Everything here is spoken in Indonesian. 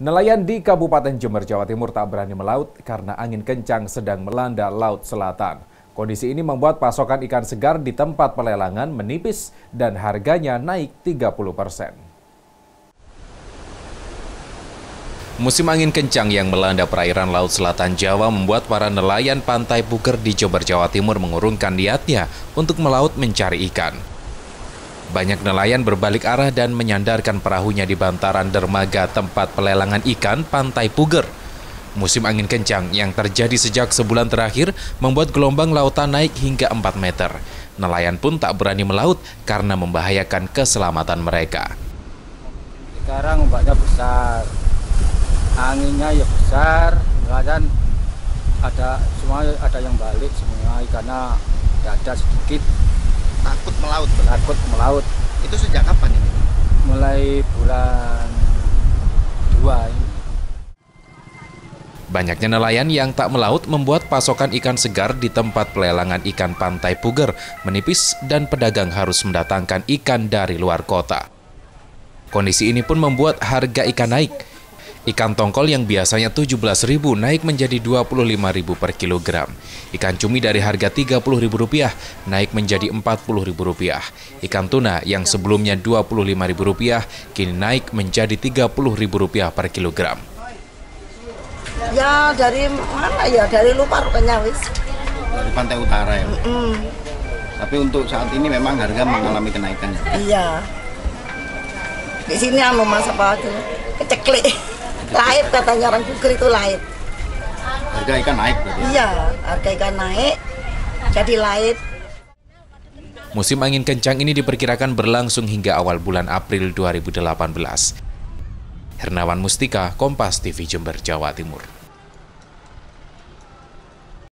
Nelayan di Kabupaten Jember, Jawa Timur tak berani melaut karena angin kencang sedang melanda Laut Selatan. Kondisi ini membuat pasokan ikan segar di tempat pelelangan menipis dan harganya naik 30%. Musim angin kencang yang melanda perairan Laut Selatan Jawa membuat para nelayan Pantai Puger di Jember, Jawa Timur mengurungkan niatnya untuk melaut mencari ikan. Banyak nelayan berbalik arah dan menyandarkan perahunya di bantaran dermaga tempat pelelangan ikan Pantai Puger. Musim angin kencang yang terjadi sejak sebulan terakhir membuat gelombang lautan naik hingga 4 meter. Nelayan pun tak berani melaut karena membahayakan keselamatan mereka. Sekarang ombaknya besar, anginnya ya besar, nelayan ada yang balik semua, ikannya ada sedikit. Takut melaut? Takut melaut. Itu sejak kapan ini? Mulai bulan 2 ini. Banyaknya nelayan yang tak melaut membuat pasokan ikan segar di tempat pelelangan ikan Pantai Puger menipis dan pedagang harus mendatangkan ikan dari luar kota. Kondisi ini pun membuat harga ikan naik. Ikan tongkol yang biasanya Rp17.000 naik menjadi Rp25.000 per kilogram. Ikan cumi dari harga Rp30.000 naik menjadi Rp40.000. Ikan tuna yang sebelumnya Rp25.000 kini naik menjadi Rp30.000 per kilogram. Ya dari mana ya? Dari luar rupanya wis. Dari pantai utara ya? Tapi untuk saat ini memang harga mengalami kenaikan. Iya. Di sini mas apa itu? Keceklik. Laib katanya orang Puger itu laib. Harga ikan naik berarti? Iya, harga ikan naik, jadi laib. Musim angin kencang ini diperkirakan berlangsung hingga awal bulan April 2018. Hernawan Mustika, Kompas TV Jember, Jawa Timur.